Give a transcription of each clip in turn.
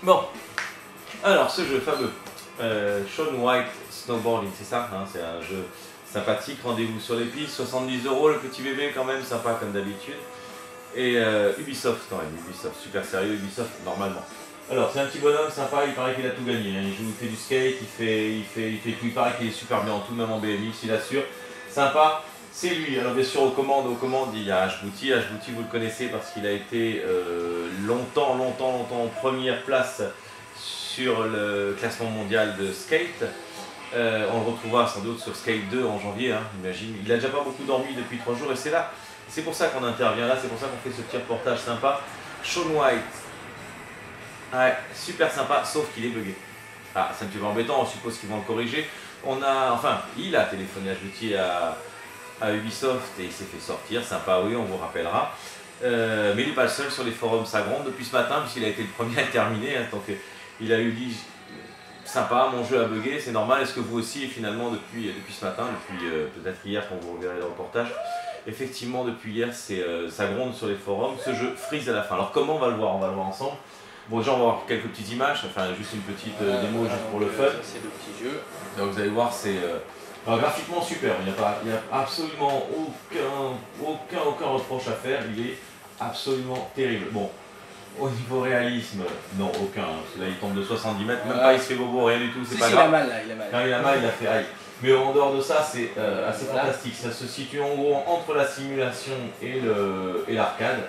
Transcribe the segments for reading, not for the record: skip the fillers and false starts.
Bon, alors ce jeu fameux, Shaun White Snowboarding, c'est ça, hein, c'est un jeu sympathique, rendez-vous sur les pistes, 70 € le petit bébé quand même, sympa comme d'habitude. Et Ubisoft quand même, Ubisoft, super sérieux, Ubisoft normalement. Alors c'est un petit bonhomme sympa, il paraît qu'il a tout gagné, hein. Il fait du skate, il fait tout, il paraît qu'il est super bien en tout, même en BMX, il assure, sympa. C'est lui. Alors bien sûr aux commandes il y a H-Booty. H-Booty vous le connaissez parce qu'il a été longtemps en première place sur le classement mondial de skate. On le retrouvera sans doute sur Skate 2 en janvier, hein, imagine. Il n'a déjà pas beaucoup dormi depuis 3 jours et c'est là. C'est pour ça qu'on intervient là, c'est pour ça qu'on fait ce petit reportage sympa. Shaun White, ouais, super sympa, sauf qu'il est bugué. Ah, c'est un petit peu embêtant, on suppose qu'ils vont le corriger. Il a téléphoné à H-Booty à Ubisoft et il s'est fait sortir, sympa, oui, on vous rappellera. Mais il n'est pas le seul sur les forums, ça gronde depuis ce matin, puisqu'il a été le premier à terminer. Hein, donc il a eu dit sympa, mon jeu a bugué, c'est normal. Est-ce que vous aussi, finalement, depuis ce matin, depuis peut-être hier quand vous reverrez le reportage, effectivement, depuis hier, ça gronde sur les forums, ce jeu freeze à la fin. Alors comment on va le voir? On va le voir ensemble. Bon, déjà, on va voir quelques petites images, enfin juste une petite démo voilà, juste pour le fun. C'est le petit jeu. Donc vous allez voir, c'est graphiquement super, il n'y a absolument aucun reproche à faire, il est absolument terrible. Bon, au niveau réalisme, non, aucun, parce que là il tombe de 70 mètres, même pas il se fait bobo, rien du tout, c'est pas grave. Il a mal là, il a mal. Quand il a mal, il a fait aïe. Mais en dehors de ça, c'est assez fantastique, ça se situe en gros entre la simulation et l'arcade.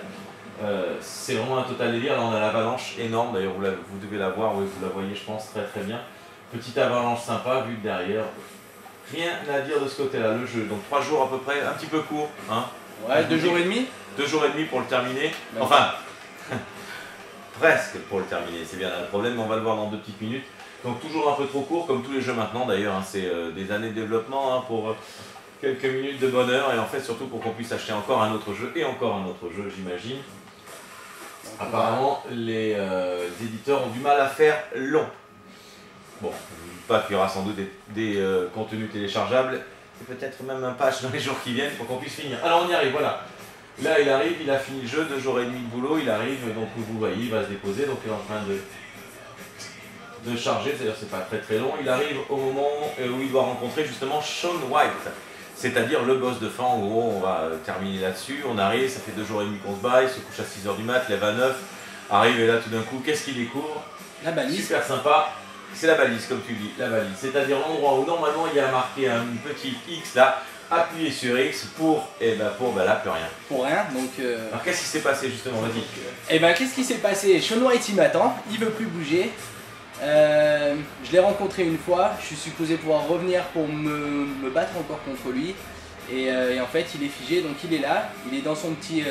C'est vraiment un total délire. Là on a l'avalanche énorme, d'ailleurs vous devez la voir, oui, vous la voyez je pense très bien. Petite avalanche sympa vue de derrière. Rien à dire de ce côté-là, le jeu. Donc 3 jours à peu près, un petit peu court. Hein. Ouais, 2 jours et demi. 2 jours et demi pour le terminer. Enfin, presque pour le terminer, c'est bien là le problème, mais on va le voir dans 2 petites minutes. Donc toujours un peu trop court, comme tous les jeux maintenant d'ailleurs. Hein. C'est des années de développement hein, pour quelques minutes de bonheur. Et en fait surtout pour qu'on puisse acheter encore un autre jeu et encore un autre jeu, j'imagine. Apparemment, les éditeurs ont du mal à faire long. Bon, je ne doute pas qu'il y aura sans doute des contenus téléchargeables et peut-être même un patch dans les jours qui viennent pour qu'on puisse finir. Alors on y arrive, voilà. Là il arrive, il a fini le jeu, 2 jours et demi de boulot, il arrive, donc vous voyez, il va se déposer, donc il est en train de charger, c'est-à-dire c'est pas très long. Il arrive au moment où il doit rencontrer justement Shaun White, c'est-à-dire le boss de fin. En gros, on va terminer là-dessus. On arrive, ça fait 2 jours et demi qu'on se bat, il se couche à 6 h du mat, lève à 9, arrive et là tout d'un coup, qu'est-ce qu'il découvre? La balise. Super sympa. C'est la balise, comme tu dis, la balise. C'est-à-dire l'endroit où normalement il y a marqué un petit X là, appuyez sur X pour là, plus rien. Pour rien, donc... Alors qu'est-ce qui s'est passé justement, vas-y. Eh ben qu'est-ce qui s'est passé? Shaun White il m'attend, il veut plus bouger. Je l'ai rencontré une fois, je suis supposé pouvoir revenir pour me battre encore contre lui. Et en fait il est figé, donc il est là, il est dans son petit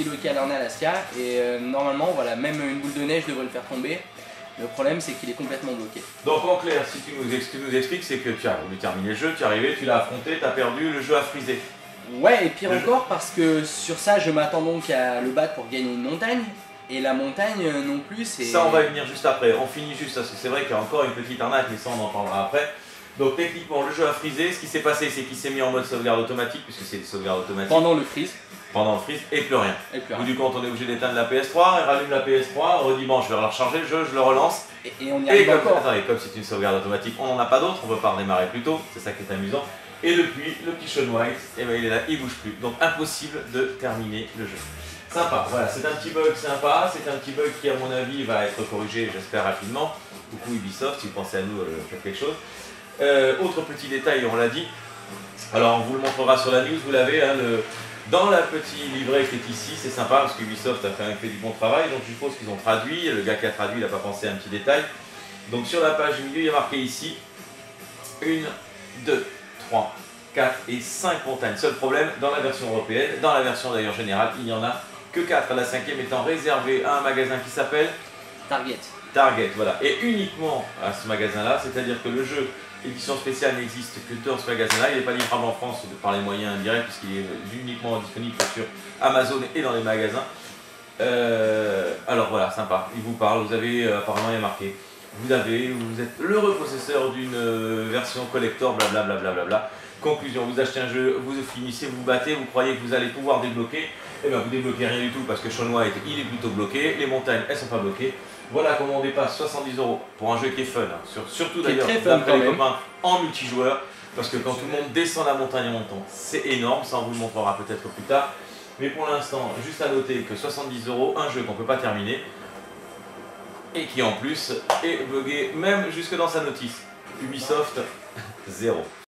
local en Alaska. Et normalement, voilà, même une boule de neige devrait le faire tomber. Le problème c'est qu'il est complètement bloqué. Donc en clair, si tu nous expliques, c'est que tu as voulu terminer le jeu, tu es arrivé, tu l'as affronté, tu as perdu, le jeu a frisé. Ouais, et pire encore parce que sur ça je m'attends donc à le battre pour gagner une montagne. Et la montagne non plus c'est... Ça on va y venir juste après, on finit juste parce que c'est vrai qu'il y a encore une petite arnaque, mais ça on en parlera après. Donc techniquement le jeu a frisé, ce qui s'est passé c'est qu'il s'est mis en mode sauvegarde automatique, puisque c'est une sauvegarde automatique. Pendant le freeze. Pendant le freeze et plus rien. Et Au bout du compte on est obligé d'éteindre la PS3, il rallume la PS3, on redit bon je vais recharger le jeu, je le relance. Et on y arrive encore. Attendez, comme c'est une sauvegarde automatique, on n'en a pas d'autre, on ne peut pas redémarrer plus tôt, c'est ça qui est amusant. Et depuis, le petit Shaun White, eh ben, il est là, il bouge plus. Donc impossible de terminer le jeu. Sympa, voilà, c'est un petit bug sympa, c'est un petit bug qui à mon avis va être corrigé, j'espère rapidement. Coucou Ubisoft, si vous pensez à nous, faites quelque chose. Autre petit détail, on l'a dit, alors on vous le montrera sur la news, vous l'avez, hein, dans la petite livret qui est ici, c'est sympa parce que Ubisoft a quand même fait du bon travail, donc je suppose qu'ils ont traduit, le gars qui a traduit il n'a pas pensé à un petit détail. Donc sur la page du milieu, il y a marqué ici 1, 2, 3, 4 et 5 montagnes. Seul problème, dans la version européenne, dans la version d'ailleurs générale, il n'y en a que 4, la 5e étant réservée à un magasin qui s'appelle Target, voilà. Et uniquement à ce magasin-là, c'est-à-dire que le jeu édition spéciale n'existe que dans ce magasin-là, il n'est pas livrable en France par les moyens indirects puisqu'il est uniquement disponible sur Amazon et dans les magasins. Alors voilà, sympa, il vous parle, vous avez apparemment il y a marqué, vous êtes l'heureux possesseur d'une version collector, blablabla. Conclusion, vous achetez un jeu, vous finissez, vous vous battez, vous croyez que vous allez pouvoir débloquer, et bien vous débloquez rien du tout parce que Shaun White il est plutôt bloqué, les montagnes elles sont pas bloquées, Voilà comment on dépasse 70 € pour un jeu qui est fun, hein. Surtout Qui est d'ailleurs très fun d'après quand les même. copains en multijoueur, parce que quand tout le monde descend la montagne en montant, c'est énorme, ça on vous le montrera peut-être plus tard. Mais pour l'instant, juste à noter que 70 €, un jeu qu'on ne peut pas terminer, et qui en plus est buggé même jusque dans sa notice. Ubisoft, 0.